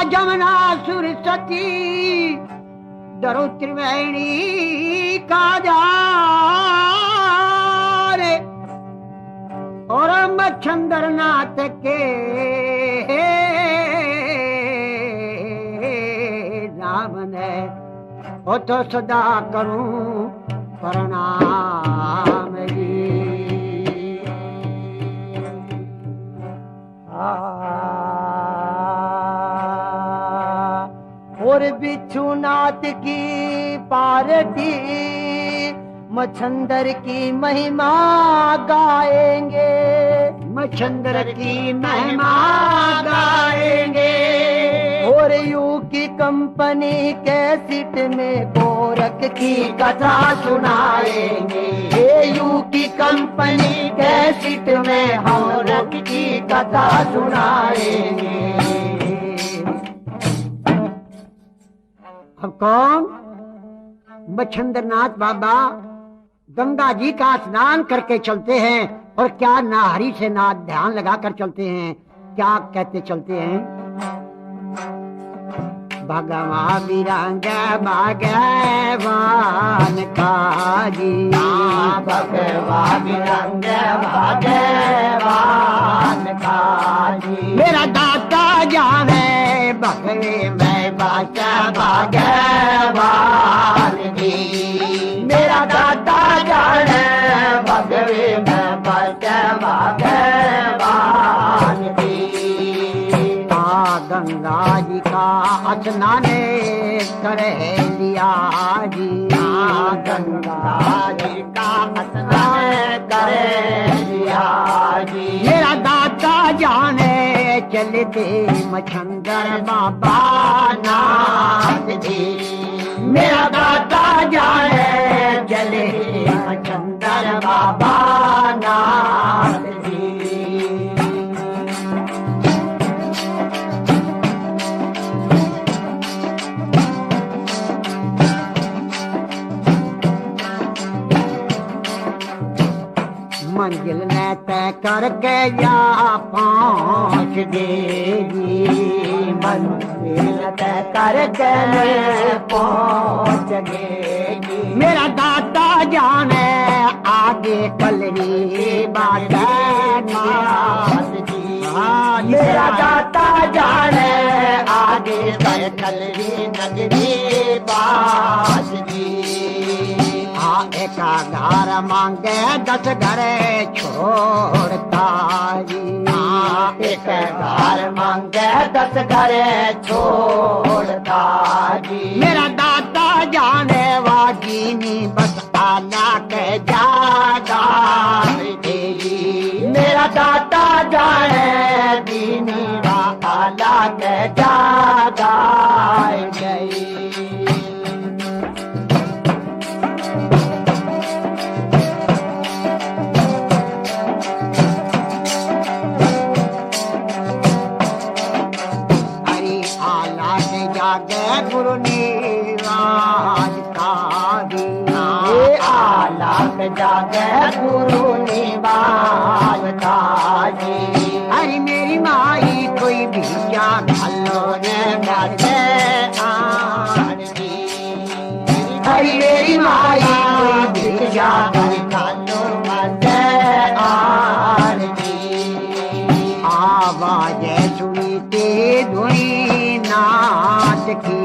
जमुना सुरसती दरो त्रिवेणी का जारे और मच्छंदर नाथ के नाम ने वो तो सदा करूं प्रणाम जी। और बिच्छूनाथ की पार्टी मच्छंदर की महिमा गाएंगे, मच्छंदर की महिमा गाएंगे। और यू की कंपनी कैसेट में गोरख की कथा सुनाएंगे, यू की कंपनी कैसेट में गोरख की कथा सुनाएंगे। अब कौन? मच्छंदरनाथ बाबा गंगा जी का स्नान करके चलते हैं और क्या नाहरी से ना ध्यान लगाकर चलते हैं। क्या कहते चलते हैं? भगवा विरंग भगवान का जी, भगवा विरंग भगवान का जी। मेरा दाता जाने भगवे मैं बाचा भगवान जी, मेरा दाता जाने भगवे मैं बाचा भगवान जी। गंगा जी का स्नान करे लिया जी, गंगा जी का स्नान करे लिया जी। मेरा दाता जाने चलते मच्छंदर बाबा नाथ जी, मेरा दाता जाने चले मच्छंदर बाबा नाथ जी। मंजिल ने तय करके या पहुँच देगी, मंजिल तय करके पहुँच गएगी। मेरा दाता जाने आगे कलरी बाटा नाथ जी, हाँ मेरा दाता जाने आगे कलरी नगरी बास जी। एक घर मांगे 10 घरे छोड़ता जी, एक घर मांगे 10 घरे छोड़ता जी। मेरा दाता जाने वाजीनी बस आला के जागा देगी, मेरा दाता जाने दीनी आला के जागा गई। गुरु निवाज तारी, आलाप जागे गुरु निवाज तारी। अरे मेरी माई कोई भी जा भलो ने बाटे आन जी, अरे मेरी माई कोई भी जा भलो बाटे आन जी। आवाज सुनी ते धुनी नाच की,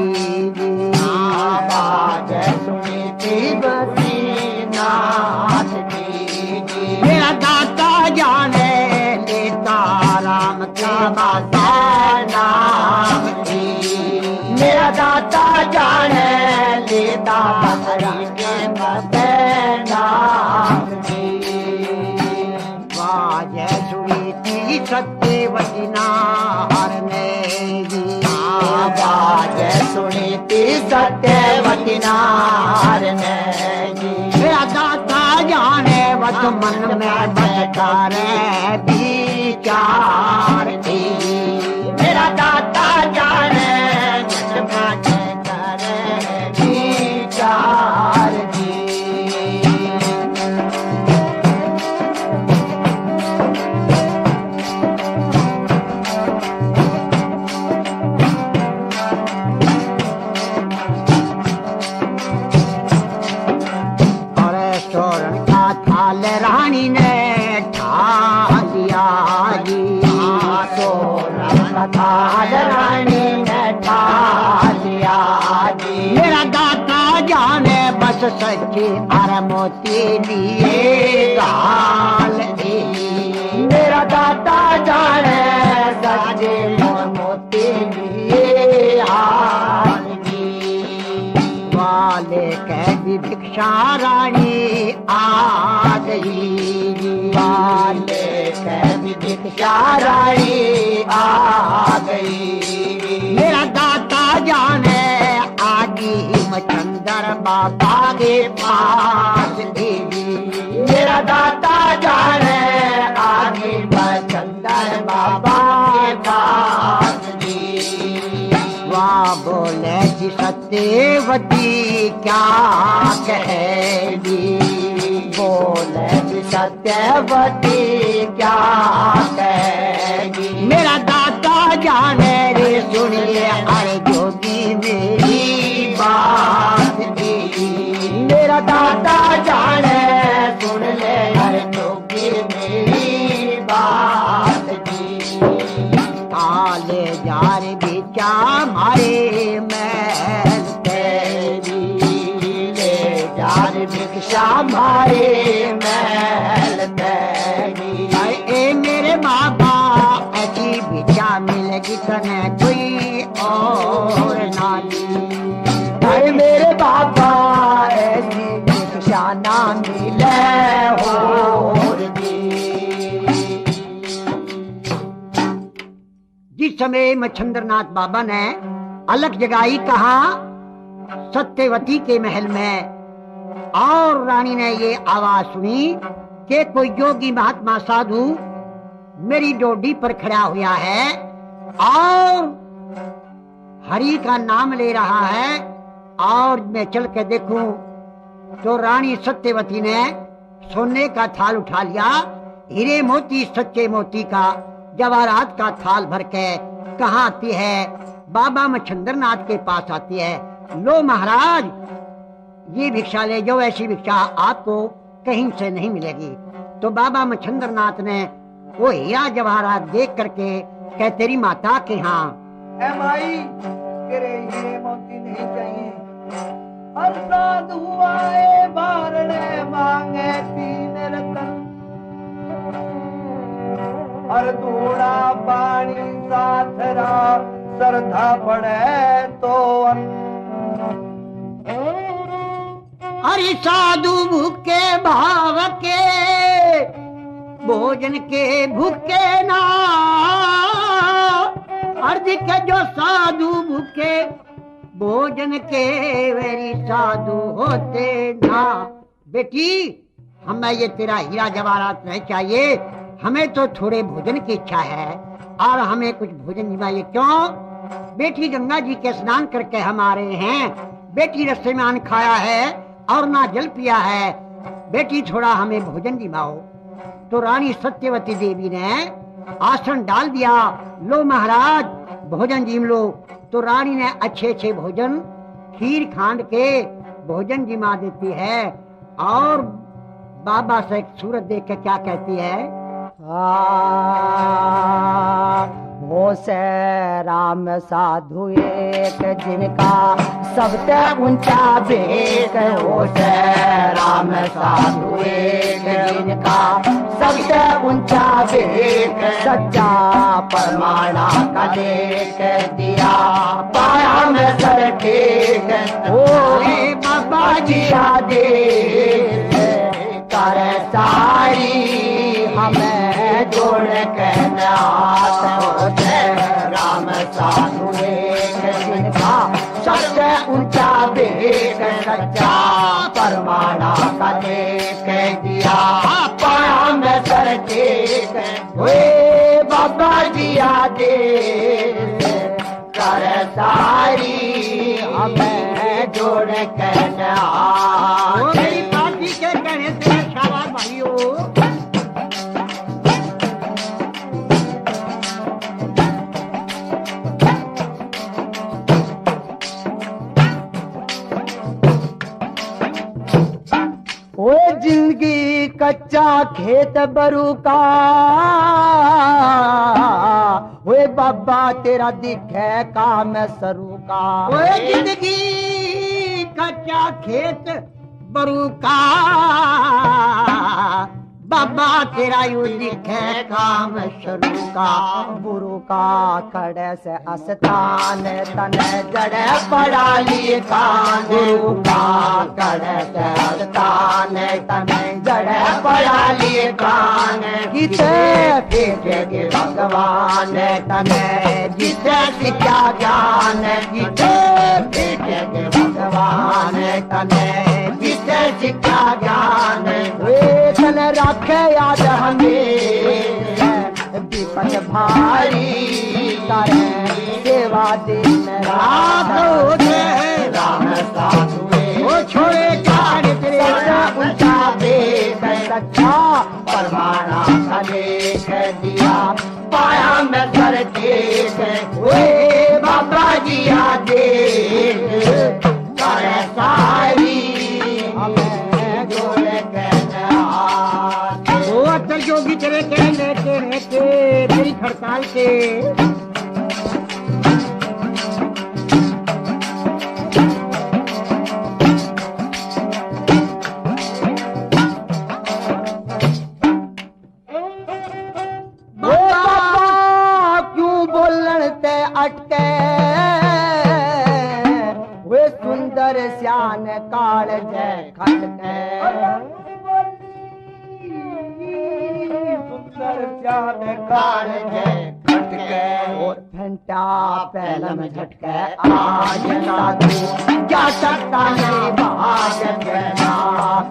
आवाज सुनी थी बसी नाथ की। मेरा दाता जाने लेता राम का बाता नाम जी, मेरा दाता जाने लेता हरि के बसे नाम जी। वाज सुनी थी सत्यवती नार ने जी, आवाज सुनी थी सत्यवती नार ने जी। मेरा दाता जाने वत मन में बैठा रे विचार थी, मेरा दाता जाने मन में बैठा रे विचार जी। कथा रानी ने ठान लिया जी। मेरा दाता जाने बस सच्ची और मोती लिए गाल दी। मेरा दाता जाने सच्चे मोती लिए हाल जी। वाले कैदी भिक्षा रानी आ गई। वाले कैदी भिक्षा रानी आ गई। मेरा दाता जाने आगी मचंदर बाबा के पास देवी। मेरा दाता जाने आगे बचंदर बाबा के पास जी। वाह बोले जी सत्यवती क्या कहेगी। बोले जी सत्यवती क्या कहेगी। मेरा दाता जाने रे सुनिए अरे जोगी मेरी बात दी। मेरा दाता जाने सुन ले हर जोगी मेरी बात जी। काले जार बिचा मारे मैल तेरी। ले जार भिक्षा मारे महल तेरी। ए मेरे बाबा ऐसी बिचा मिलेगी तने कोई और नाली। अरे मेरे बाबा ऐसी भिक्षा ना मिले और जिस समय मच्छंद्रनाथ बाबा ने अलग जगाई कहा सत्यवती के महल में, और रानी ने ये आवाज सुनी कि कोई योगी महात्मा साधु मेरी डोडी पर खड़ा हुआ है और हरि का नाम ले रहा है, और मैं चल के देखूं तो रानी सत्यवती ने सोने का थाल उठा लिया, हीरे मोती सच्चे मोती का जवाहरात का थाल भर के कहाँ आती है, बाबा मच्छंद्रनाथ के पास आती है। लो महाराज ये भिक्षा ले जाओ, ऐसी भिक्षा आपको कहीं से नहीं मिलेगी। तो बाबा मच्छंद्रनाथ ने वो हीरा जवाहरात देख करके कह तेरी माता के यहाँ ए माई तेरे हीरे मोती नहीं चाहिए। हर साधु आए बारणे मांगे तीन रतन। हर धूड़ा पानी साथरा श्रद्धा पड़े तो अरे साधु भूखे भाव के भोजन के भूखे ना, अर्ज के जो साधु भूखे भोजन के वेरी साधु होते ना। बेटी हमें ये तेरा हीरा जवाहरात नहीं चाहिए, हमें तो थोड़े भोजन की इच्छा है और हमें कुछ भोजन चाहिए। क्यों बेटी गंगा जी के स्नान करके हम आ रहे हैं, बेटी रस्ते में अन्न खाया है और ना जल पिया है, बेटी थोड़ा हमें भोजन दिलाओ। तो रानी सत्यवती देवी ने आसन डाल दिया, लो महाराज भोजन जिम लो। तो रानी ने अच्छे अच्छे भोजन खीर खांड के भोजन जिमा देती है और बाबा से एक सूरत देख के क्या कहती है, हो से राम साधु एक जिनका सबसे ऊंचा भेद। हो से राम साधु एक जिनका सबसे ऊंचा भेद। सच्चा परमाणा का देख दिया पाया में सर टेक। ओ बाबा जी आदेश कर सारी हमें जोड़ के नाथ। हो राम साधु एक जिनका सबसे ऊंचा भेद। सच्चा परमाणा का देख दिया पाया में सर टेक। वे बाबा जी आदेश कर सारी हमें जोड़ के नाथ। मेरी पार्टी के कहने से शाबाश भाइयों। वो जिंदगी कच्चा खेत बरू का। वे बाबा तेरा दिखे काम सरू का। ओए जिंदगी का क्या खेत बरू का, बाबा तेरा यू दिखे काम शुरू का। गुरु का खड़े से अस्तान तने जड़े पड़ा लिए कान। गुरु का खड़े से अस्तान तने जड़े पड़ा लिए कान। गीते देखे भगवान तने जिसे सिखा ज्ञान। गीते देखे भगवान तने जिसे सिखा ज्ञान। वे तने रखे याद हमें विपत भारी करे सेवा दिन रात होते राम साधु। वो छोड़े कान तेरे ऊंचा देख सच्चा परमाना का देख दिया पाया मैं सर देख। वे बाबा जी आ देख करे सारी हमें जोड़े अक्सर जोगी तेरे कहने के तेरी हड़ताल के क्यों बोलन ते अटके। वे सुंदर श्यान काल जय खटके। जान काल जय खटके और घंटा पहला में झटके। आज साधु क्या सकता नहीं बाज कहना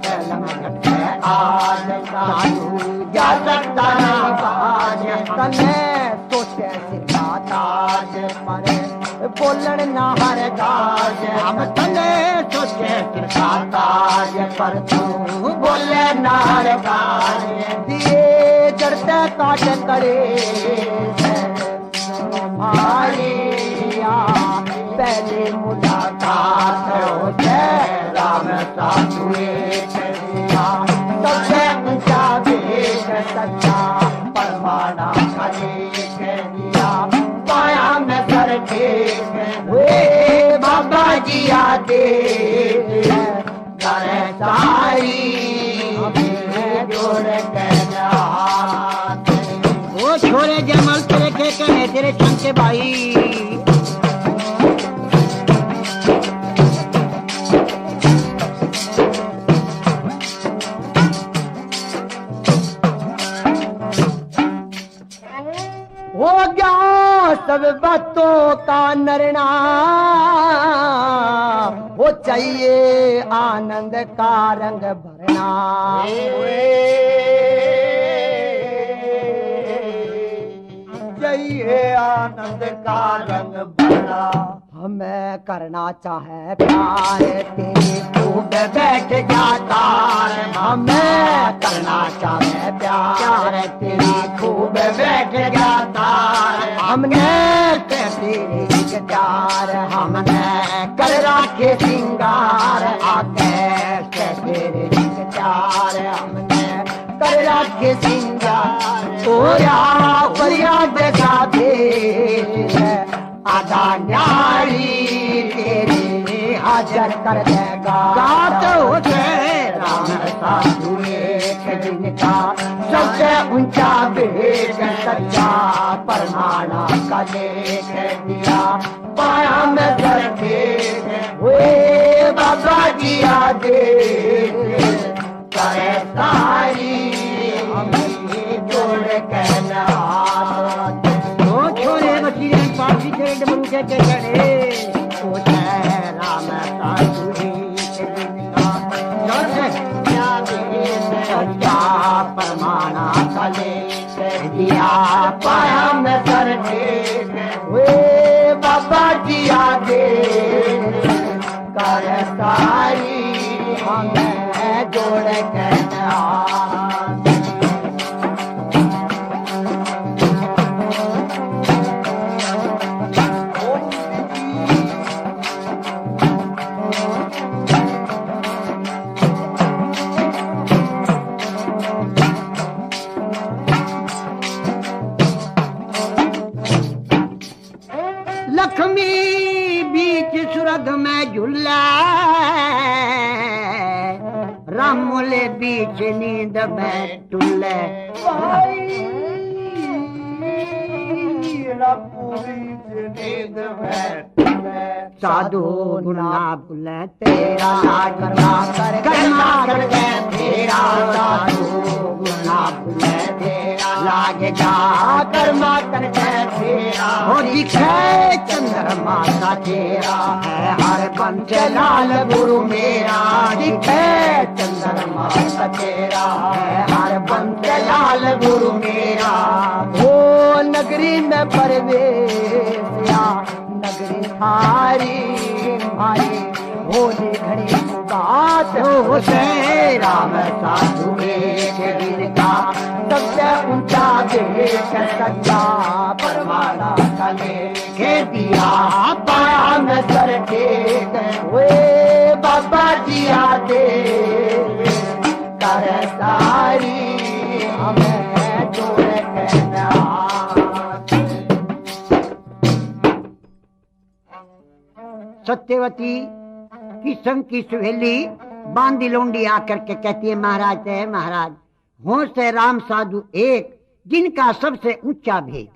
पहला में झटके। आज साधु क्या सकता नहीं बाज तने सोचे सिखाताज मरे बोलन ना हर गाज। हम तने सोचे सिखाताज पर तू बोले ना हर गाज। दिए जड़ते काट करे मारिया पहले मुलाकात होते राम साधु सबसे ऊंचा देख सच्चा परमाना का देख दिया पाया में सर देख। वे बाबा जी आते करे सारी जोड़ कहना। वो छोरे जमल तेरे के कहने तेरे चंके भाई। हो गया सब बातों का नरना। वो चाहिए आनंद का रंग भरना। चाहिए आनंद का रंग भरना। हमें करना चाहे प्यार तेरे खूब बैठ जाता। हमें करना चाहे प्यार तेरी खूब बैठ जाता। हमने तेरी प्यार हमने कर राखे सिंगार। आके तेरे प्यार हमने कर राखे सिंगार। ओया फरियाद गाते आधा न्यारी तेरे हाजर कर देगा। गात होते राम साधु एक जिनका सबसे ऊंचा देख सच्चा परमाना का देख दिया पाया में सर देख। वे बाबा जी आदे करे सारी हमें जोड़ कहना। पार्टी के डमरू के चढ़े तो राम साधु सच्चा परमाना कले दिया पाया में सर वे बाबा जी आगे कर सारी हमें जोड़ कहना। लक्ष्मी बीच सुरग में झूला, रामोले बीच नींद में टुल्ले। भाई रामपुरी से नींद में साधु गुना भूले तेरा कर्मा करके तेरा, साधु गुना भूले तेरा लागे जा कर्मा करके तेरा। हो दिखे चंद्रमा का चेहरा है हर पंच लाल गुरु मेरा, दिखे चंद्रमा का चेहरा है हर पंच लाल गुरु मेरा। हो नगरी में परवेशिया नगरी हारी भाई, होली घड़ी बात हो से राम साधु एक दिन का सबसे ऊंचा देश सच्चा परमाणा कले के दिया पाया में सर टेक हुए बाबा जी आते कर सारी हमें जोड़ कहना। सत्यवती की संग की सुहेली बांदी लोंडी आकर के कहती है, महाराज है महाराज, होश है राम साधु एक, जिनका सबसे ऊंचा भेद,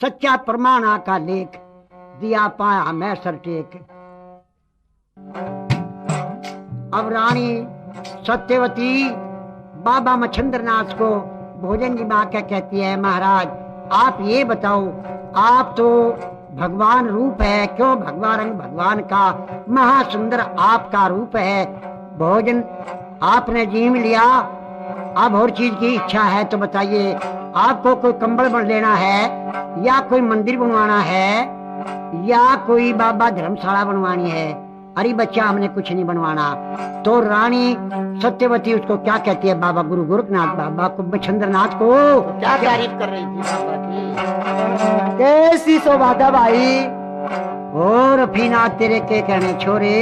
सच्चा प्रमाणा का लेख, दिया पाया मैं सर टेक। अब रानी सत्यवती बाबा मच्छिंद्रनाथ को भोजन की माँ क्या कहती है, महाराज आप ये बताओ, आप तो भगवान रूप है, क्यों भगवान रंग भगवान का महासुंदर आपका रूप है, भोजन आपने जीम लिया, अब और चीज की इच्छा है तो बताइए, आपको कोई कंबल बन लेना है या कोई मंदिर बनवाना है या कोई बाबा धर्मशाला बनवानी है? अरे बच्चा हमने कुछ नहीं बनवाना। तो रानी सत्यवती उसको क्या कहती है, बाबा गुरु गोरखनाथ बाबा को, मच्छिंद्रनाथ को क्या तारीफ कर रही थी बाबा की, कैसी शोभा भाई। और फीना तेरे के कहने छोरे,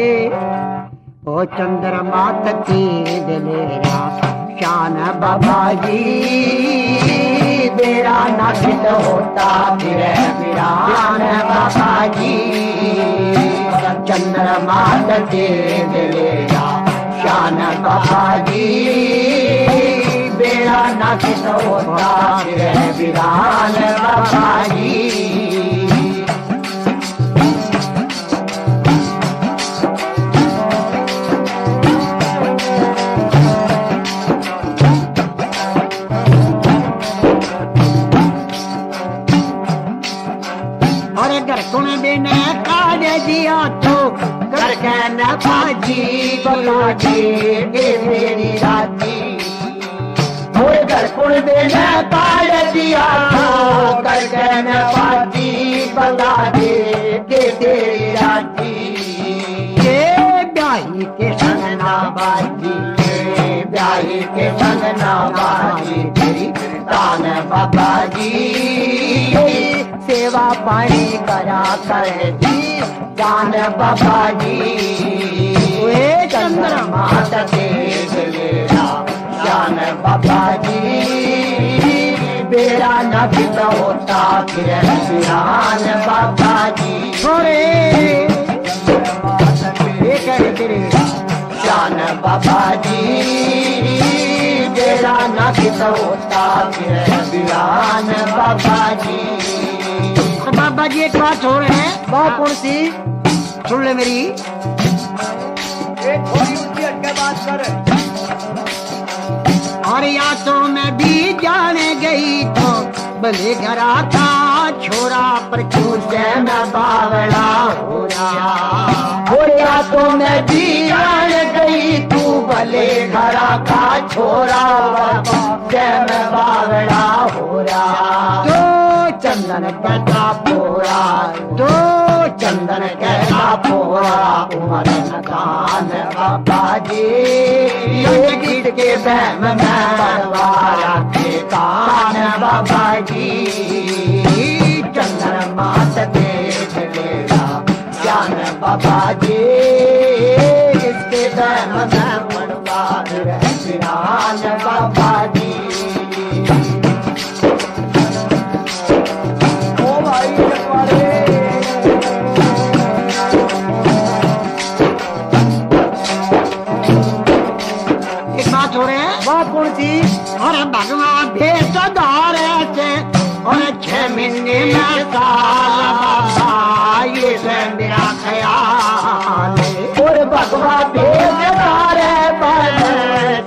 ओ चंद्रमा तकी दिलेरा शान बाबा जी, मेरा नाचित होता फिर वीरान बाबा जी, चंद्रमा तकी दिलेरा शान बाबा जी, मेरा नाचित होता फिर वीरान बाबा जी। बिना काट दिया तो करके न बाजी बाजी मेरी राती, मोरे घर कुण बिना काट दिया तो करके न बाजी बाजी तेरी राती, ये ब्याही के संग ना बाजी, ब्याही के संग ना बाजी तेरी तान बाबा जी, सेवा पानी करा करती जान बाबा जी, वे चंद्रमा तेरा जान बाबा जी, बेरा न बिता होता फिर वीरान बाबा जी, छोरे जान बाबा जी, बेरा न बिता होता फिर वीरान बाबा जी। बाबा जी एक बात हो रहे हैं, बहुत कौन सी, सुन ले मेरी, एक थोड़ी ऊंची हटके बात कर। और या तो मैं भी जाने गई तो भले घरा था छोरा, पर क्यों से मैं बावड़ा हो रहा, और या तो मैं भी जान गई तू भले घरा का छोरा, से मैं बावड़ा हो रहा, तो चंदन कहता पोरा, तो चंदन कहता पोरा, उमर नकान बाबा जी, ये गीत के बहम में बनवाया के कान बाबा जी, चंदन मात देख लेगा जान बाबा जी, इसके बहम में बनवाया विरान बाबा जी। भगवान भेष धारे से और 6 महीने में साल बाबा ये है मेरा ख्याल और भगवान भेष धारे पर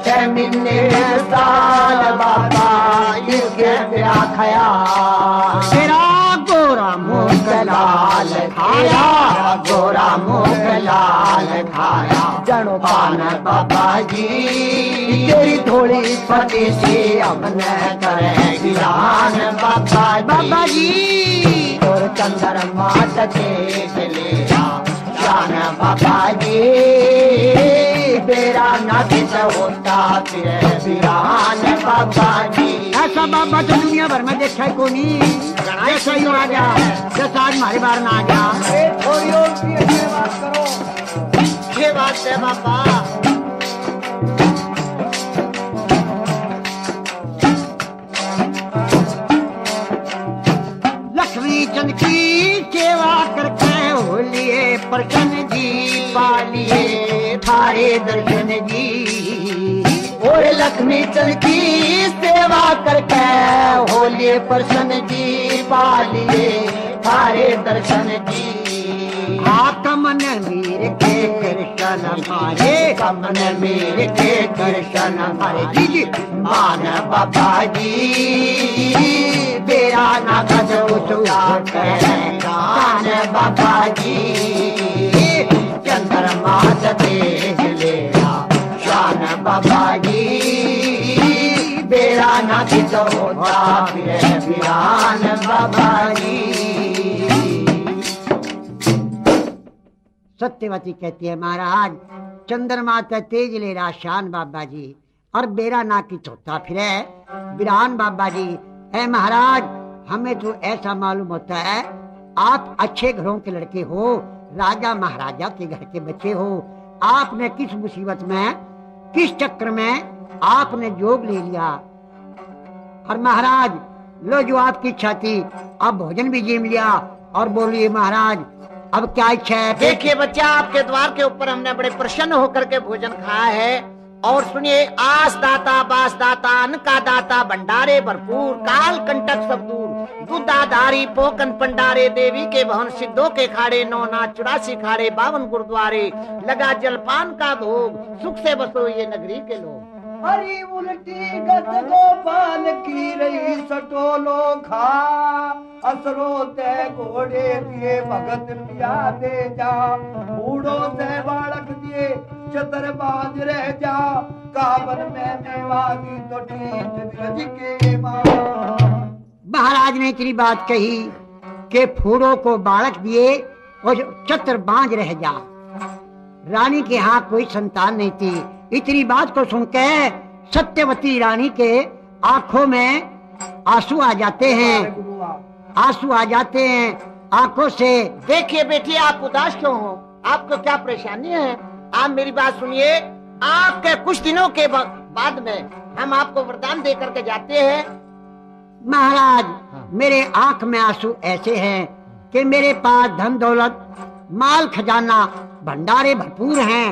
6 महीने में साल बाबा ये है मेरा ख्याल तेरा गोरा मुख लाल खाया गोरा मुख लाल खाया जनो पान बाबा जी तेरी थोड़ी पति से हमने करे गिरान बाबा जी और चंद्रमा देख लिया जान बाबा जी तेरा नाच होता फिर वीरान बाबा जी ऐसा बाबा तो दुनिया भर में देखा है कोई ऐसा ही आ जा जैसा आज हमारे बार ना आ जा थोड़ी और सी बात करो ये बात है बाबा लक्ष्मी चंद की सेवा करके होलिए प्रसन्न जी पालिए थारे दर्शन जी और लक्ष्मी चंद की सेवा करके होलिए प्रसन्न जी पालिए थारे दर्शन जी कमन मीर के कृष्ण हमारे कमन मीर के कृष्ण हमारे जी जी मान बाबा जी बेरा ना कदो कान बाबा जी चंद्रमा देख लेना शान बाबा जी बेरा ना कदो वीरान बाबा जी सत्यवती कहती है महाराज चंद्रमा तेज ले रहा शान बाबा जी और बेरा ना की चौथा फिरे वीरान बाबा जी है महाराज हमें तो ऐसा मालूम होता है आप अच्छे घरों के लड़के हो राजा महाराजा के घर के बच्चे हो आपने किस मुसीबत में किस चक्र में आपने जोग ले लिया और महाराज लो जो आपकी इच्छा थी अब भोजन भी जीम लिया और बोलिए महाराज अब क्या इच्छा है देखिए बच्चा आपके द्वार के ऊपर हमने बड़े प्रसन्न होकर के भोजन खाया है और सुनिए आस दाता बास दाता अन्न का दाता भंडारे भरपूर काल कंटक सब दूर दूधाधारी पोकन पंडारे देवी के भवन सिद्धों के खाड़े 9 नाथ 84 खाड़े 52 गुरुद्वारे लगा जलपान का भोग सुख से बसो ये नगरी के लोग हरी उल्टी गत गोपाल की रही सटोलो खा असरो ते घोड़े दिए भगत लिया दे जा बूढ़ो से बालक दिए चतर बाज रह जा काबन में मेवागी तो ठीक ब्रज के मां महाराज ने इतनी बात कही कि फूलों को बालक दिए और चतर बांझ रह जा रानी के यहाँ कोई संतान नहीं थी इतनी बात को सुनकर सत्यवती रानी के आंखों में आंसू आ जाते हैं आंसू आ जाते हैं आंखों से देखिए बेटी आप उदास क्यों हो आपको क्या परेशानी है आप मेरी बात सुनिए आपके कुछ दिनों के बाद में हम आपको वरदान दे करके जाते हैं महाराज मेरे आंख में आंसू ऐसे हैं कि मेरे पास धन दौलत माल खजाना भंडारे भरपूर हैं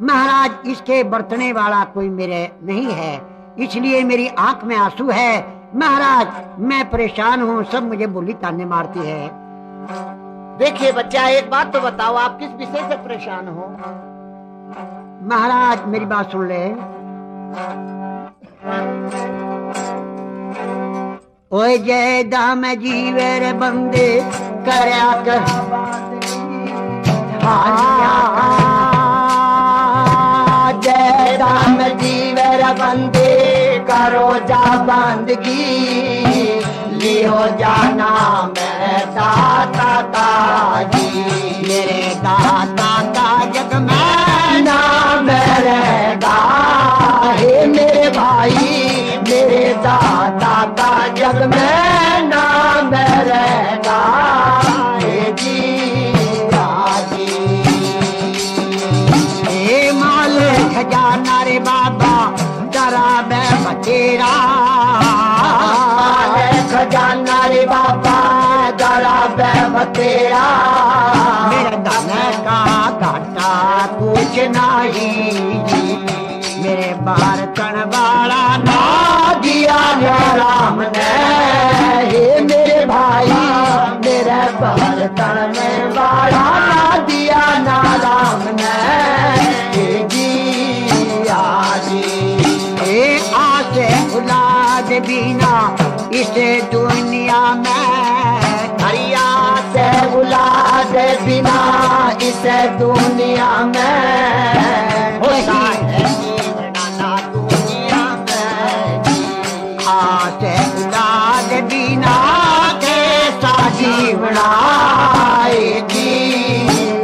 महाराज इसके बरतने वाला कोई मेरे नहीं है इसलिए मेरी आंख में आंसू है महाराज मैं परेशान हूँ सब मुझे बोली ताने मारती है देखिए बच्चा एक बात तो बताओ आप किस विषय से परेशान हो महाराज मेरी बात सुन ले ओए जय दाम जीवर बंदे करया कर जय दाम जीवर बंदे करो जा बंदगी लियो जाना मैं दाता का जी मेरे दाता का जग में नाम रहेगा हे मेरे भाई मेरे दाता का जग में नाम रहेगा हे जी राजी हे माल खजाना रे बाबा जरा मैं बतेरा खजाना रे बाबा जरा मैं बतेरा मेरे धन का घाटा कुछ नहीं मेरे बार तन वाला ना राम ने हे मेरे भाई मेरे बर्तन में बाड़ा ना दिया ना राम ने हे जी आजी ए आसे औलाद बिना इसे दुनिया में हरिया से औलाद बिना इस दुनिया में होता है जीवना दुनिया में आसे औलाद बिना कैसा जीवना जी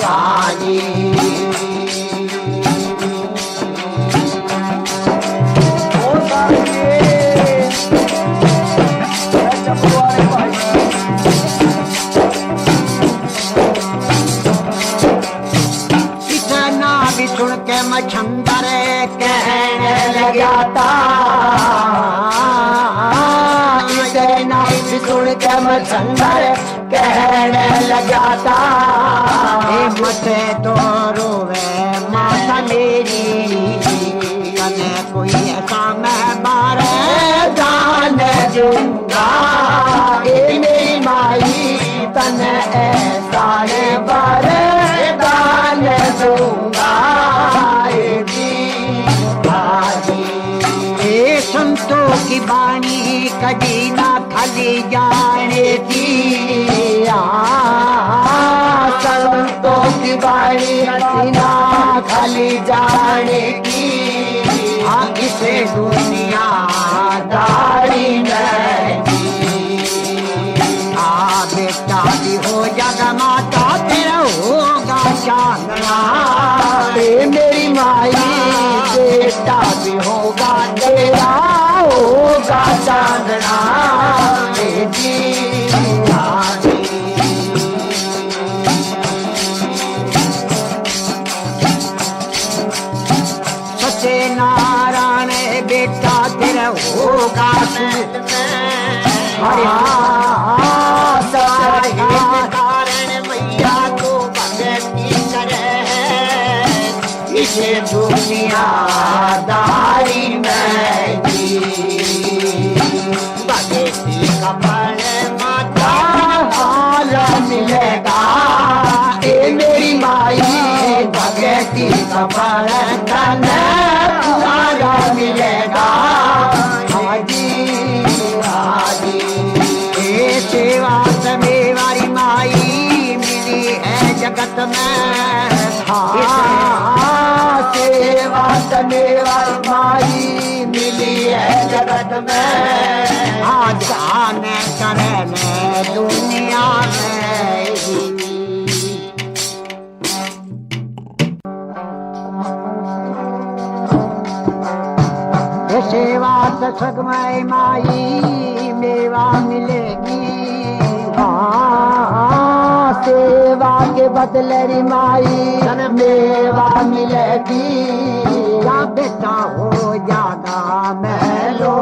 आजी इतना भी सुन के मछंदर कहने लगा था इतना भी सुन के मछंदर कहने लगा था मते तो रोवे माता मेरी कने कोई ऐसा मैं मारे दान दूंगा मेरी माई तन ऐसा बारे दान दूंगा ए संतों की बाणी कभी ना खाली जाने दी संतों की बाणी ना खाली जाने की इसे दुनिया दारी नहीं बेटा भी हो जागा माता तेरा होगा चांदना मेरी माई बेटा भी होगा तेरा होगा चांदना जी सचे नारायण बेटा तेरा होगा कारण मैया को भगती करे इसे दुनिया दारी में भगती का फल माता हाल मिलेगा मेरी माई भगती का फल मिलेगा सेवा में वारी माई मिली है जगत में सेवा वाली माई मिली है जगत में आज आने करने दुनिया में सेवा सगमय माई मेवा मिलेगी सेवा के बदले री माई मेवा मिलेगी या बेटा हो जागा महलो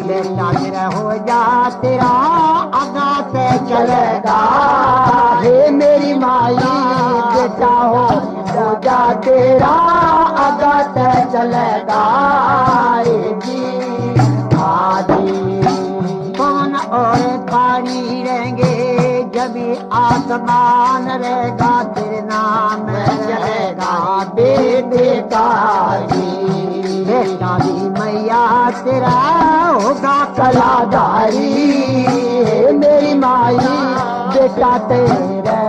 बेटा तेरा हो जा तेरा आगा पे चलेगा हे मेरी माई बेटा हो जा तेरा आगा ते चलेगा कौन और पानी रहेंगे जब आसमान रहेगा तेरे नाम रहेगा बेटे का बेटा भी मैया तेरा होगा कलाधारी मेरी माई बेटा तेरे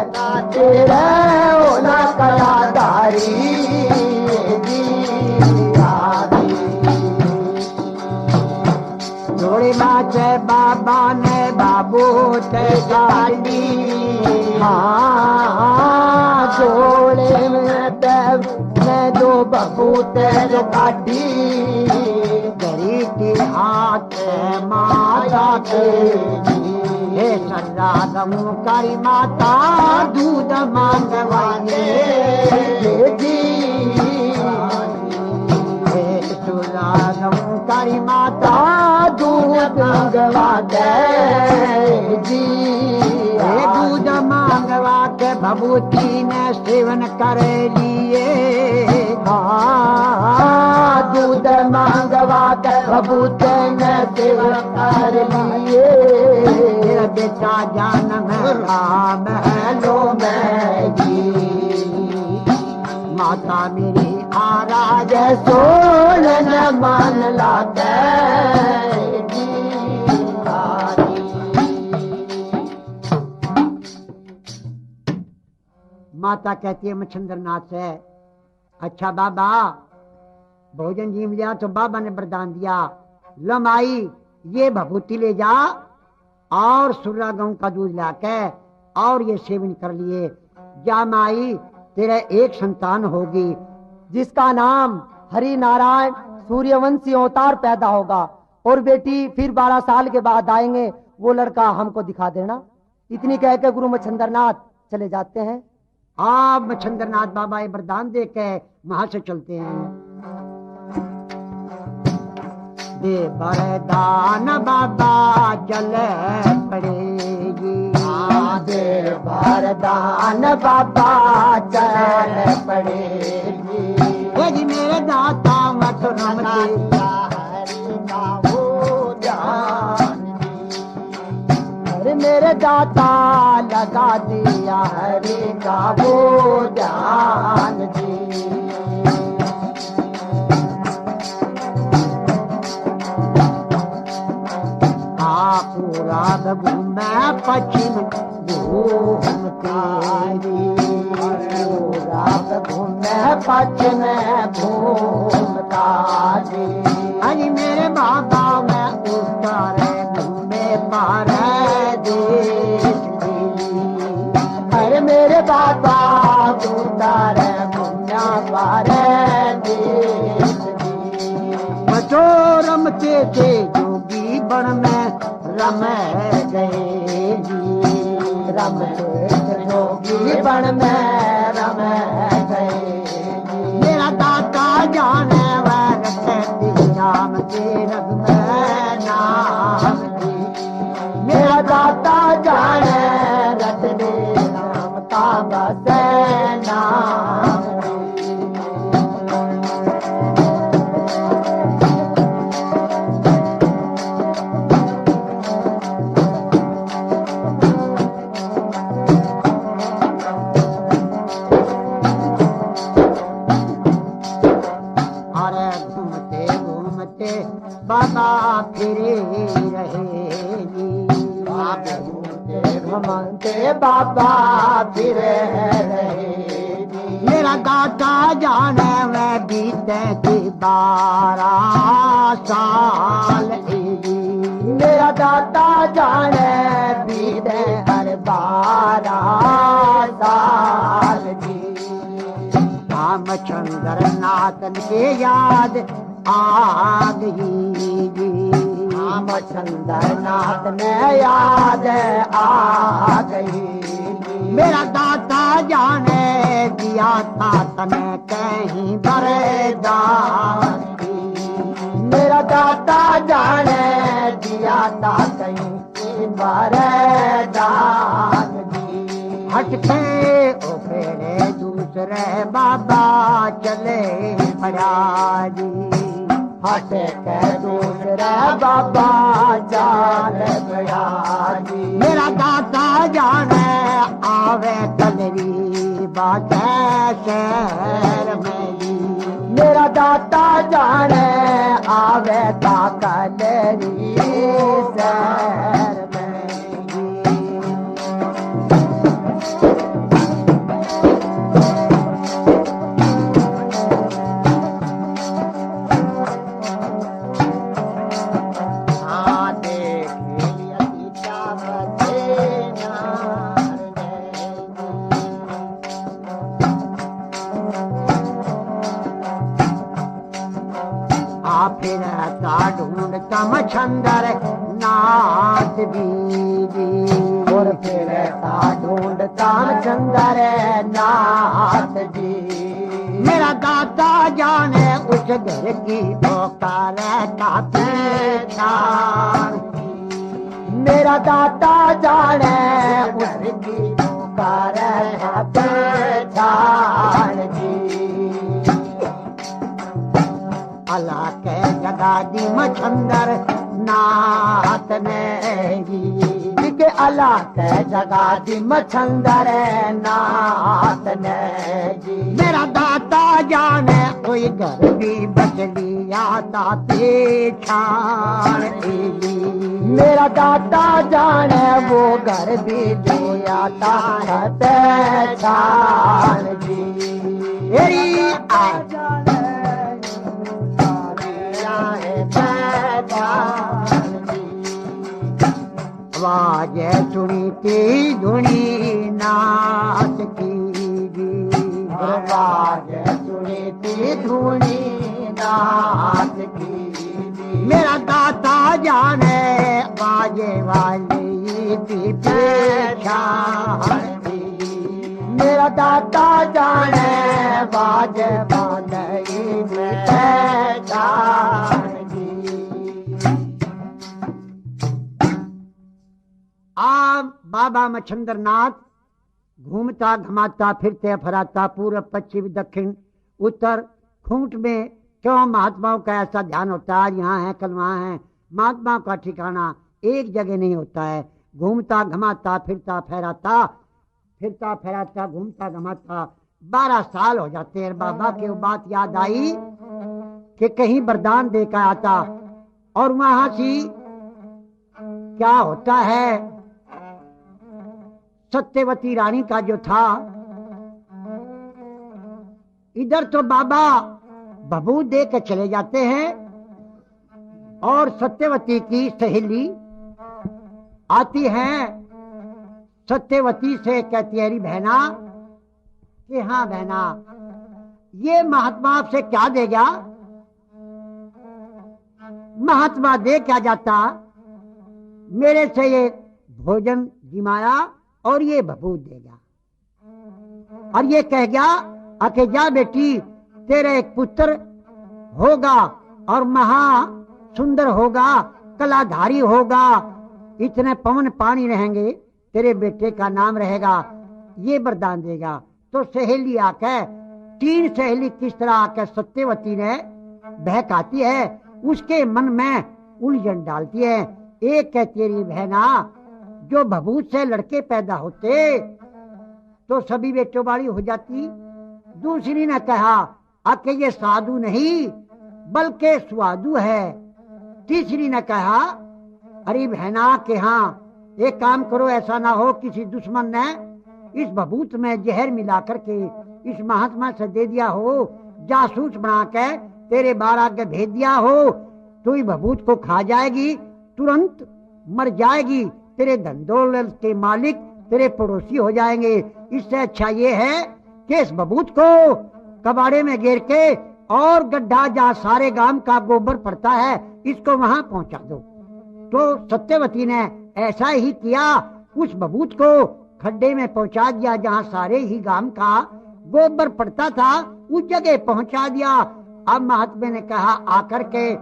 तेरे होना कलाधारी जोड़े माचे बाबा ने बाबू ते गाड़ी जोड़े में दो बबू तेरे काटी गरी की हाथ माता के हे सदा गमू करी माता दूध मांगवाए जी हे सदा गमू करी माता दूध मांगवा दे जी दूध मांगवा के भभूति ने सेवन कर लिए, दूध मांगवा कर भभूति ने सेवन कर लिए। मेरा बेटा जन्म महलों में जी, माता मेरी आराज सोलन मान लाते माता कहती है मच्छिंद्र नाथ से, अच्छा बाबा भोजन जीव लिया तो बाबा ने वरदान दिया, लो माई ये भभूति ले जा और सुर्रा गांव का दूध लाके और ये सेवन कर लिए। जा माई तेरा एक संतान होगी जिसका नाम हरि नारायण सूर्यवंशी अवतार पैदा होगा, और बेटी फिर 12 साल के बाद आएंगे, वो लड़का हमको दिखा देना। इतनी कह के गुरु मच्छिंद्र नाथ चले जाते हैं। आप मच्छिंद्र नाथ बाबा ये वरदान दे के वहां से चलते हैं। दे वरदान बाबा चले पड़ेगी, दे वरदान बाबा चल पड़ेगी। हे जी मेरे दाता मत रमते, अरे मेरे दाता लगा दिया हरि का वो जान जी। पूरा घूमे पश्चिम घूमती, पूरा घूमे पश्चिम घूमता जी। अरे मेरे बाबा मैं उत्तर घूमे पार देश जी, अरे मेरे बाबा उत्तर घूमना पार देश जी। बचो रमते थे जोगी बन में रम गए जी, रमते जोगी बन में रम गए। मेरा दाता जाने वह रखती राम के रग में नाम जी, मेरा दाता जाने रट दे राम का बस नाम। बाबा फिरे रहे जी, घूमते बाबा फिर रहे। मेरा दाता जाने में बीते थे 12 साल जी, मेरा दाता जाने बीते हर 12 साल जी। रामचंद्र नाथन के याद आ गई जी, रामचंद्र नाथ ने याद आ गई। मेरा दाता जाने दिया था तने कहीं बरदान, मेरा दाता जाने दिया था कहीं बरदान। हटके ओ फेरे दूसरे बाबा चले बड़ा जी, हट के दूसरा बाबा जान गया जी। मेरा दाता जाने आवे कलरी बाटे शहर में जी, मेरा दाता जाने आवे ता कलरी शहर में। ढूंढता मच्छिंद्र नाथ बीजी, और फिर ढूंढता मच्छिंद्र नाथ जी। मेरा दाता जाने उस घर की पुकार का पहचान, मेरा दाता जाने उस घर की कर पहचान जी। अला के जगा दी मछंदर नाथ ने जी, के अला के जगा दी मछंदर नाथ ने जी। मेरा दाता जाने कोई घर भी बचली आता पेछान जी। मेरा दाता जाने वो घर भी जो आता पहचान जी। मेरी आवाज सुनी थी धुनी नाथ की जी। आवाज सुनी थी धुनी नाथ की जी। मेरा दाता जाने बाजे वाली थी पहचान जी। मेरा दाता जाने बाज बांधई पहचान जी। आप बाबा मच्छिंद्र नाथ घूमता घमाता फिरते फराता पूर्व पश्चिम दक्षिण उत्तर खूंट में क्यों महात्माओं का ऐसा ध्यान होता है। यहाँ है कल वहाँ है, महात्माओं का ठिकाना एक जगह नहीं होता है। घूमता घमाता फिरता फहराता घूमता घमाता 12 साल हो जाते हैं। बाबा की वो बात याद आई कि कहीं वरदान देकर आता और वहां से क्या होता है, सत्यवती रानी का जो था, इधर तो बाबा बबूत दे के चले जाते हैं और सत्यवती की सहेली आती है, सत्यवती से कहती है बहना कि हाँ बहना ये महात्मा आपसे क्या देगा। महात्मा दे क्या जाता, मेरे से ये भोजन जिमाया और ये बबूत देगा और ये कह गया आके जा बेटी तेरा एक पुत्र होगा और महा सुंदर होगा, कलाधारी होगा, इतने पवन पानी रहेंगे, तेरे बेटे का नाम रहेगा, ये वरदान देगा। तो सहेली आकर 3 सहेली किस तरह आकर सत्यवती ने बहकाती है, उसके मन में उलझन डालती है। एक कहती है बहना जो बबूत से लड़के पैदा होते तो सभी बेटों वाली हो जाती। दूसरी ने कहा आके ये साधु नहीं बल्कि स्वादु है। तीसरी ने कहा अरे बहना के हाँ एक काम करो, ऐसा ना हो किसी दुश्मन ने इस बबूत में जहर मिला करके इस महात्मा से दे दिया हो, जासूस बना के तेरे बार आगे भेज दिया हो, तो इस बबूत को खा जाएगी, तुरंत मर जाएगी, तेरे धन दौलत के मालिक तेरे पड़ोसी हो जाएंगे। इससे अच्छा ये है कि इस बबूत को कबाड़े में घेर के और गड्ढा जहाँ सारे गांव का गोबर पड़ता है इसको वहां पहुंचा दो। तो सत्यवती ने ऐसा ही किया, उस बबूत को खड्डे में पहुंचा दिया जहाँ सारे ही गांव का गोबर पड़ता था, उस जगह पहुंचा दिया। अब महात्मा ने कहा आकर के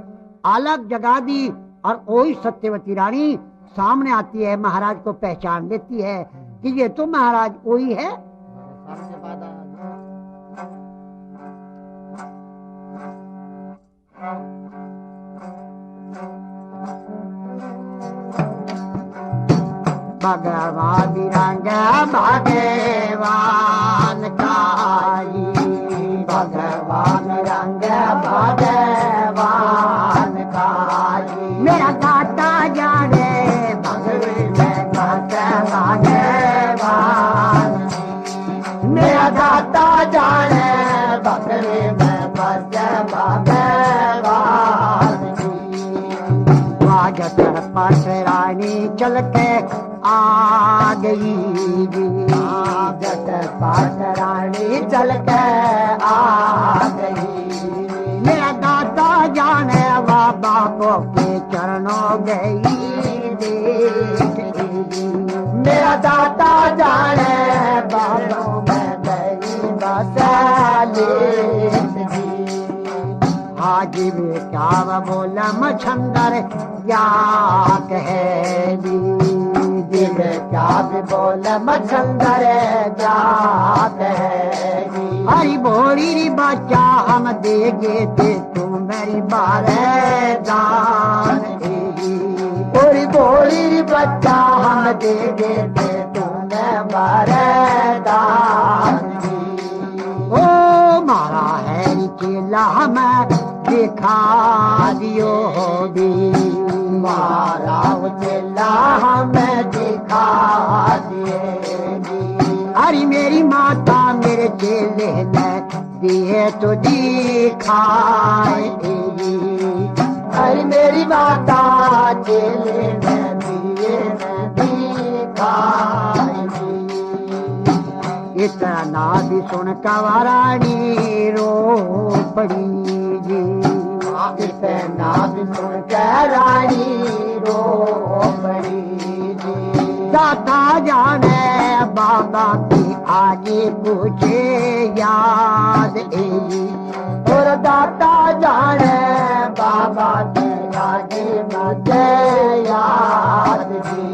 अलग जगा दी और वही सत्यवती रानी सामने आती है, महाराज को पहचान लेती है कि ये तो महाराज वही है। भगवान रंग भगवान काई, भगवान रंग भगवान काई। मेरा दाता जाने भगवान, मेरा दाता जाने भगवान। बाजत पास रानी चल के आ गई, बाजत पास रानी चल के आ गई। मेरा दाता जाने बाबा को के चरणों गई, मेरा दाता जाने बाबा में गई बसाली। आज भी क्या बोला मछंदर क्या कहे दिल ये क्या भी बोले मच्छंदर जात है। हरी बोली री बच्चा हम देगे थे तू मेरी बारे दान बोली बोली री बच्चा हम देगे थे तूने बारे दान। ओ मारा है चेला हमें दिखा दियो भी मारा चेला हमें दिखा दिए। अरे मेरी माता मेरे चेले ने दिए तो दिखाए। अरे मेरी माता चेले ने दिए दिखाए। इतना भी सुन कवारानी रो पड़ी जी। इतना भी सुन के रानी रो पड़ी जी। दाता जाने बाबा की आगे पूछे याद एली। और दाता जाने बाबा की आगे मुझे याद जी।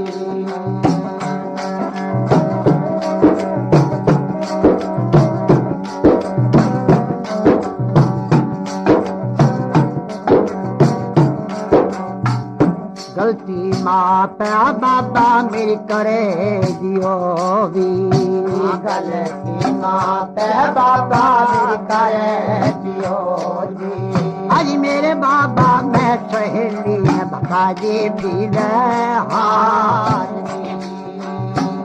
गलती माप बाबा मेरी करे दियो भी। गलती माप बाबा मेरी करे दियो जी। आज मेरे बाबा मैं सहेली भगा जी भी हाथ।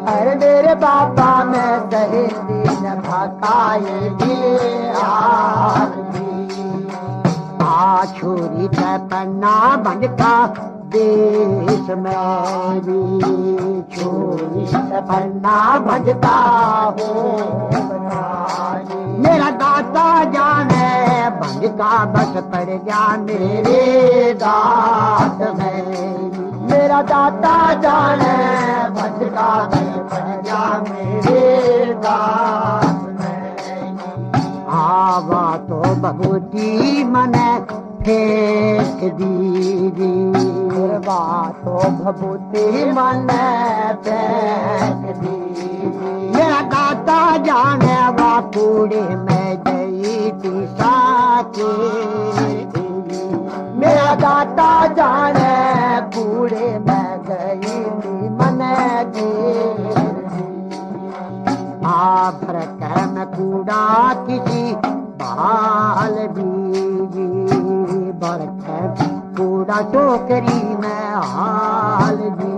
अरे मेरे बाबा मैं सहेली न भगाए भी हाथ। आ छोरी पन्ना भंडका देश मेरी छोरी पन्ना भजता हो। मेरा दाता जाने भंडका बस पड़ गया मेरे दात में। मेरा दाता जाने भजका बस पड़ गया मेरे दात में। आवा तो बबूती मने फेंक दीदी। तो भभूति मन फेंक दी। मेरा दाता जाने वा कूड़े में गई थी साके। मेरा दाता जाने कूड़े में गई थी मन आ भर कर में कूड़ा किसी बाल बीजी। बरकर कूड़ा टोकरी में हाल जी।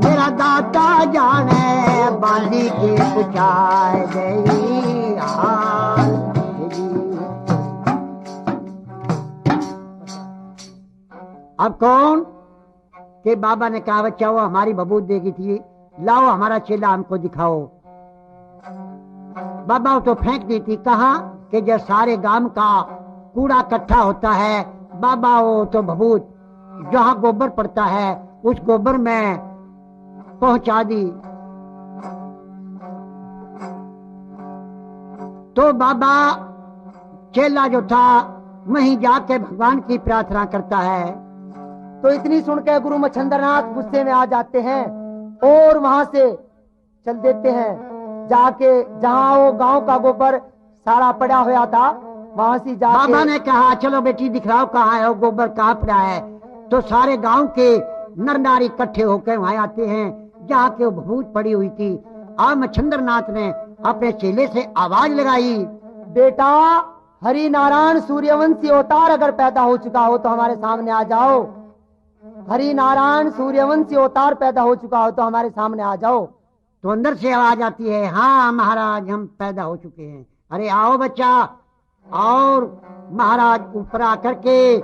मेरा दाता जाने बांधी के पुचाए गई हाल जी। अब कौन के बाबा ने कहा बच्चा वो हमारी बबूत देगी थी, लाओ हमारा चेला हमको दिखाओ। बाबा तो फेंक दी थी। कहा कि जब सारे गांव का कूड़ा इकट्ठा होता है बाबा वो तो भभूत जहाँ गोबर पड़ता है उस गोबर में पहुंचा दी। तो बाबा चेला जो था वहीं जाके भगवान की प्रार्थना करता है। तो इतनी सुनकर गुरु मच्छंदरनाथ गुस्से में आ जाते हैं और वहां से चल देते हैं। जाके जहाँ वो गांव का गोबर सारा पड़ा हुआ था वहां से जाके बाबा ने कहा चलो बेटी दिखलाओ कहाँ है वो गोबर कहाँ पड़ा है। तो सारे गांव के नर नारी इकट्ठे होकर वहां आते हैं जहाँ के वो भभूत पड़ी हुई थी। और मच्छंदरनाथ ने अपने चेले से आवाज लगाई, बेटा हरि नारायण सूर्यवंशी अवतार अगर पैदा हो चुका हो तो हमारे सामने आ जाओ। हरि नारायण सूर्यवंशी अवतार पैदा हो चुका हो तो हमारे सामने आ जाओ। तो अंदर से आवाज आती है, हाँ महाराज हम पैदा हो चुके हैं। अरे आओ बच्चा। और महाराज ऊपर आकर के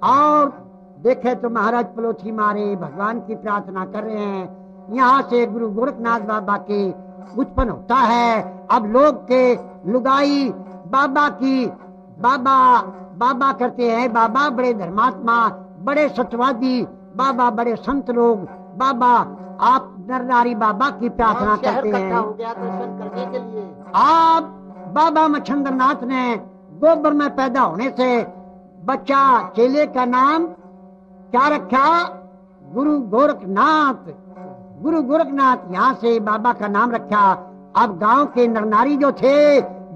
और देखे तो महाराज पलोथी मारे भगवान की प्रार्थना कर रहे हैं। यहाँ से गुरु गोरखनाथ बाबा के उत्पन्न होता है। अब लोग के लुगाई बाबा की बाबा बाबा करते हैं। बाबा बड़े धर्मात्मा बड़े सत्यवादी बाबा बड़े संत लोग बाबा आप नर नारी बाबा की प्रार्थना करते हैं। हो गया दर्शन करने के लिए। आप बाबा मच्छंदरनाथ ने गोबर में पैदा होने से बच्चा चेले का नाम क्या रखा? गुरु गोरखनाथ। गुरु गोरखनाथ यहाँ से बाबा का नाम रखा। अब गांव के नरनारी जो थे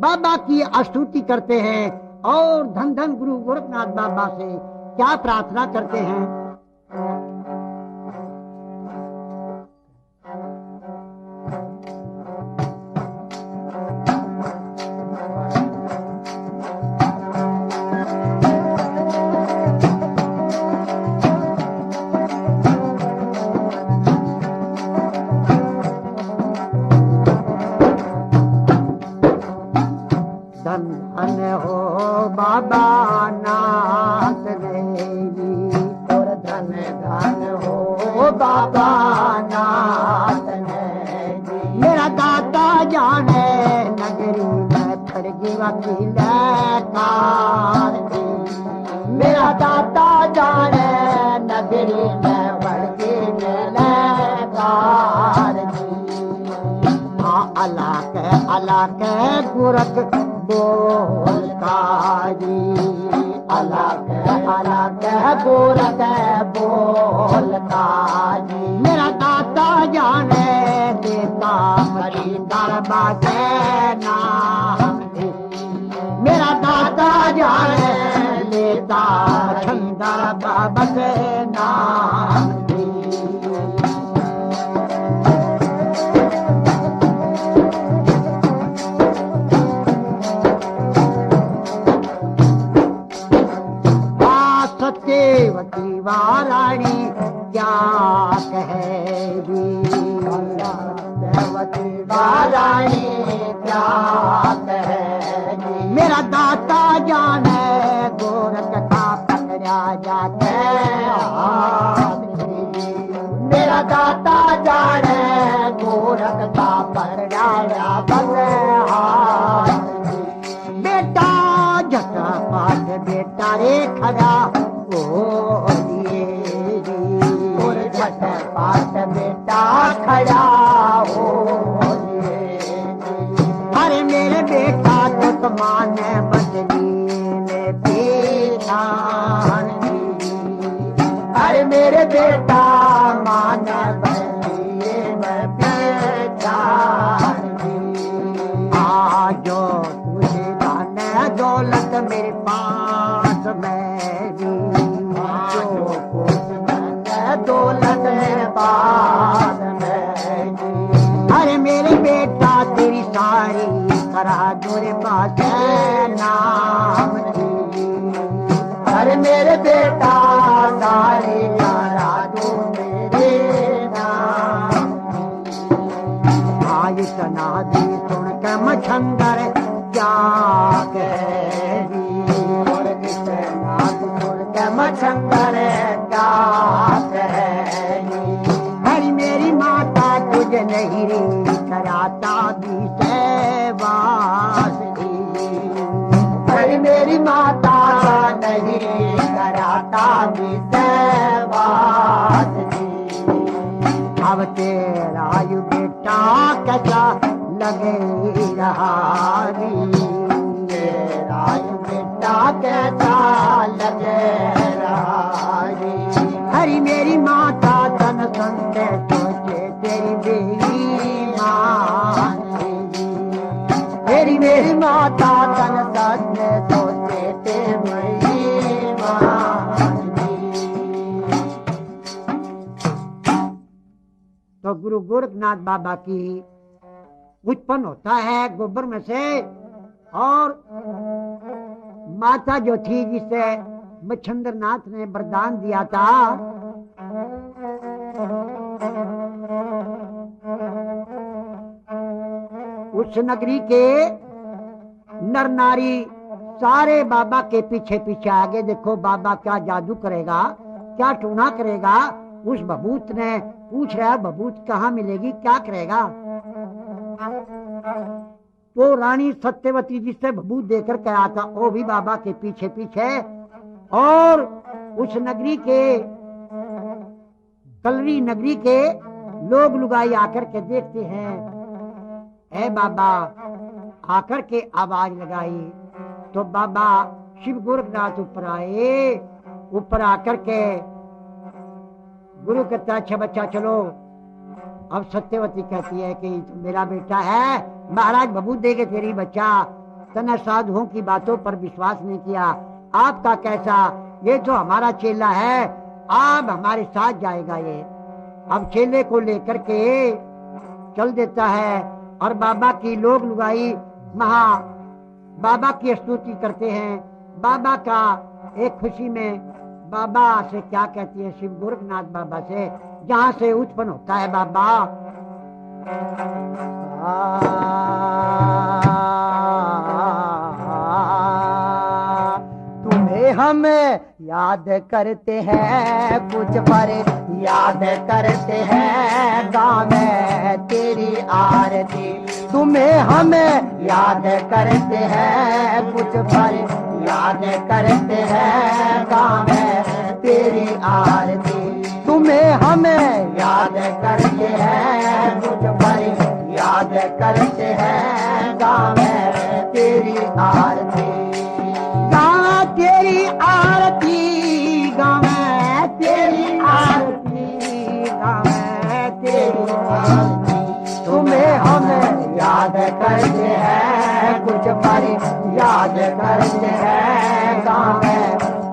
बाबा की स्तुति करते हैं और धन धन गुरु गोरखनाथ बाबा से क्या प्रार्थना करते हैं। बाबा नाथ देवी और धन धन हो बाबा नाथ देवी। मेरा दाता जाने नगरी में खड़गी वकील कार दी। मेरा दाता जाने नगरी में खड़गी कार दी। हाँ अलग गोरख बोलता जी, अलग गोरख बोलता जी। मेरा दाता जाने देता मरी दरबाजे नाम। मेरा दाता जाने लेता छंदर बाबा के नाम। सत्यवती वाराणी क्या कहेगी। सत्यवती वाराणी क्या कहेगी। मेरा दाता जाने गोरख का पकड़ा जाते। मेरा दाता जाने गोरख का पकड़ा जाते। बेटा झटपट बेटा रे खड़ा और झटपट बेटा खड़ा हो। अरे मेरे बेटा तो तुम्हारे बदली में पहचान। अरे मेरे बेटा मान बदली में पहचान। आज तुझे जाने दौलत मेरे पास में दौलत बाद में। अरे मेरे बेटा तेरी सारी करा दूरे पास नाम। अरे मेरे बेटा सारी करा दो मेरे नाम। आई तना दी सुन के मछंदर क्या कहेगी। और इतना सुन के मछंदर क्या हरी मेरी माता तुझे नहीं री कराता भी सेवास। हरी मेरी माता नहीं कराता भी सेवास। अब तेरा यू बेटा कैसा लगे रहा। तेरा यू बेटा कैसा लगे रहा। हरी मेरी माता तन संते सोचे तेरी बेरी मां। तेरी मेरी माता तन संते सोचे तेरी मां। तो गुरु गोरखनाथ बाबा की उत्पन्न होता है गोबर में से। और माता जो थी जिसे मच्छंदर नाथ ने वरदान दिया था, उस नगरी के नर नारी सारे बाबा के पीछे पीछे आगे। देखो बाबा क्या जादू करेगा, क्या टूना करेगा। उस बबूत ने पूछ रहा है बबूत कहाँ मिलेगी, क्या करेगा। तो रानी सत्यवती जिससे बबूत देकर गया था वो भी बाबा के पीछे पीछे। और उस नगरी के कलरी नगरी के लोग लुगाई आकर के देखते हैं। ऐ बाबा आकर के आवाज लगाई तो बाबा शिव गोरखनाथ ऊपर आए। ऊपर आकर के गुरु कहता अच्छा बच्चा चलो अब सत्यवती कहती है कि तो मेरा बेटा है, महाराज बबू देगे तेरी बच्चा, तने साधुओं की बातों पर विश्वास नहीं किया, आपका कैसा, ये तो हमारा चेला है, अब हमारे साथ जाएगा ये। अब चेले को लेकर के चल देता है और बाबा की लोग लुगाई महा बाबा की स्तुति करते हैं। बाबा का एक खुशी में बाबा से क्या कहती है, शिव गोरखनाथ बाबा से, जहाँ से उत्पन्न होता है बाबा। तुम्हें हम याद करते हैं कुछ पर याद करते हैं गाँव में तेरी आरती। तुम्हें हम याद करते हैं कुछ पर याद करते हैं गाँव में तेरी आरती। तुम्हें हम याद करते हैं कुछ पर याद करते हैं गाँव में तेरी आरती। गाँव तेरी आरती, गाँव तेरी आरती, गाँव तेरी आरती। तुम्हें हम याद करते हैं कुछ पर याद करते हैं गाँव में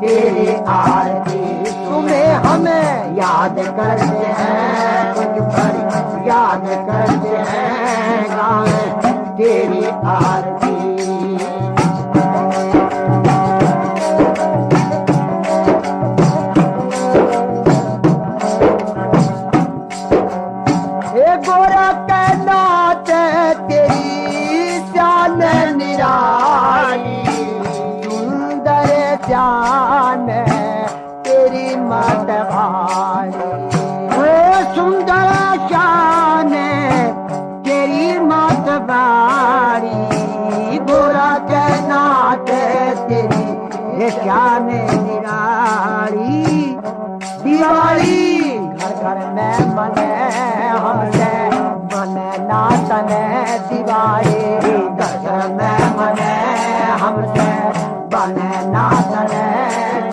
तेरी आरती। तुम्हें हम याद करते हैं कुछ पर याद करते हैं गाँव में तेरी आरती। गोरा कहना तेरी शान निराली, सुंदर जान तेरी मत भारी। सुंदर शान तेरी मत बारी, गोरा कहना तेरी ये शान निराली। दिवाली घर घर में बने हमसे बने नातन दिवाली। घर घर में बने हमसे बने नातन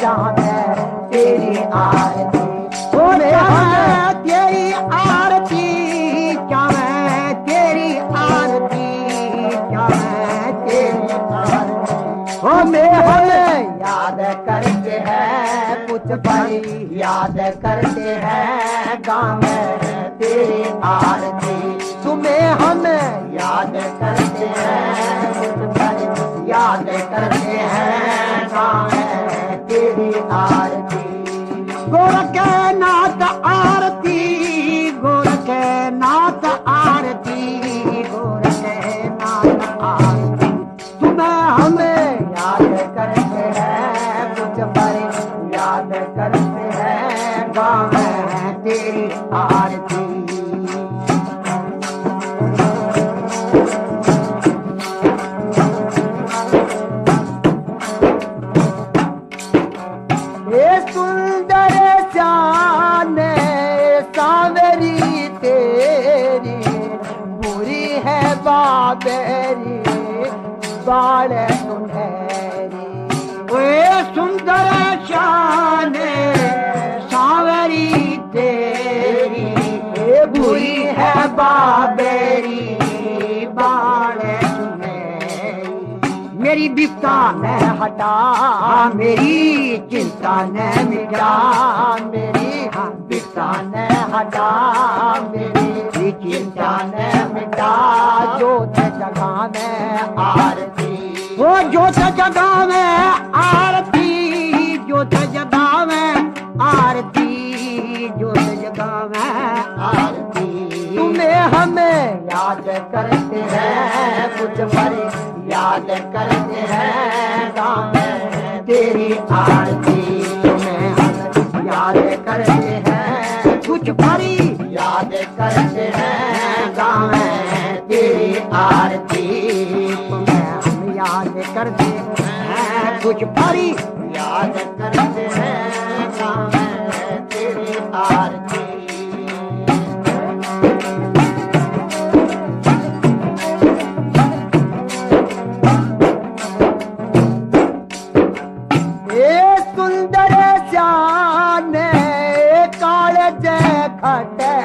जहाँ पे तेरी आरती। तेरी आरती, क्या मैं तेरी आरती, क्या मैं तेरी आरती। ओ हमें याद करते हैं कुछ भाई याद करते हैं गाँव में तेरी आरती। तुम्हें हम याद करते हैं कुछ भाई याद करते हैं गाँव में तेरी आरती। गोरखनाथ आरती, गोरखनाथ आरती, गोरखनाथ आरती। तुम्हें हमें याद करते हैं कुछ पर याद करते हैं गाँव में तेरी आरती। ये सुंदर जान सांवरी तेरी, बुरी है बाबेरी बाल सुनहरी। वे सुंदर शान सांवरी तेरी, बुरी है बाबेरी बाल सुनहरी। मेरी बिपता न हटा, मेरी चिंता न मिटा, मेरी बिपता न हटा, मेरी चिंता न मिटा। जोत जगह में आरती, वो जोत जगह में आरती, जोत जगह में आरती, जोत जगह में आरती। तुम्हें हमें याद करते हैं कुछ पर याद करते हैं गाँव में तेरी आरती। तुम्हें हम याद करते हैं कुछ भरी याद करते हैं गाँव में तेरी आरती। तुम्हें हम याद करते हैं कुछ भरी याद करते हैं गाँव में तेरी आरती। सुंदर श्याम काल जय खटे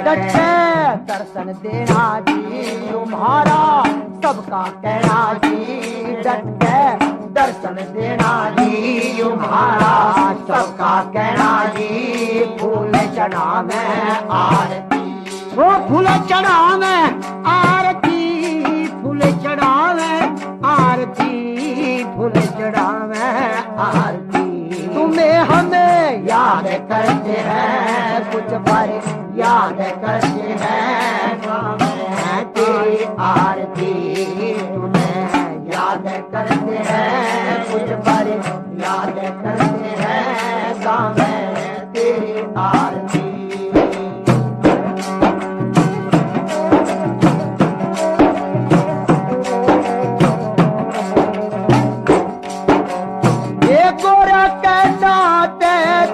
डट के दर्शन देना जी तुम्हारा सबका कहना जी। डट के दर्शन देना जी तुम्हारा सबका कहना जी। फूल चढ़ा में आरती, वो फूल चढ़ा में आरती, फूल चढ़ा में आरती, फूल चढ़ा में आरती। तुम्हें हमें याद करते हैं कुछ बार याद करते हैं मैं तेरी आरती, तुम्हें याद करते हैं कुछ बार याद करते हैं गाँव में तेरी आरती। ये गोरा कहना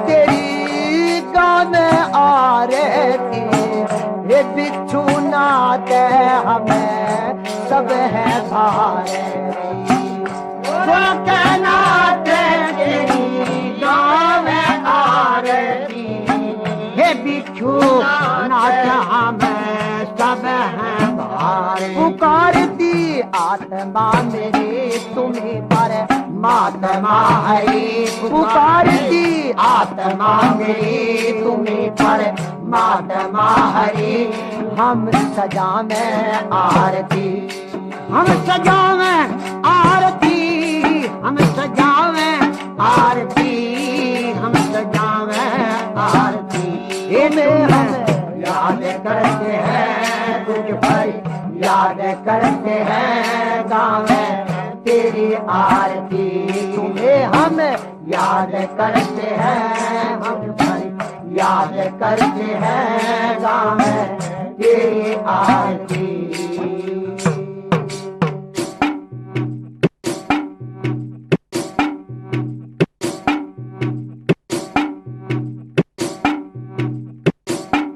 तेरी गाँव में आ रही, ये बिच्छू नाते हमें सब है भारे। वो कहना तेरी गाँव में आ रही, हे बिच्छू नाच हमें सब है भारे। पुकारती आत्मा मेरी तुम्हें पर मात्मा हरी। पुकारती आत्मा मेरी तुम्हें पर मात्मा हरी। हम सजा में आरती, हम सजा में आरती, हम सजा में आरती, हम सजा में आरती। तुम्हें हम याद करते हैं कुछ भाई याद करते हैं गाँव में तेरी आरती। तुम्हें हम याद करते हैं हम भाई याद करते हैं गाँव में तेरी आरती।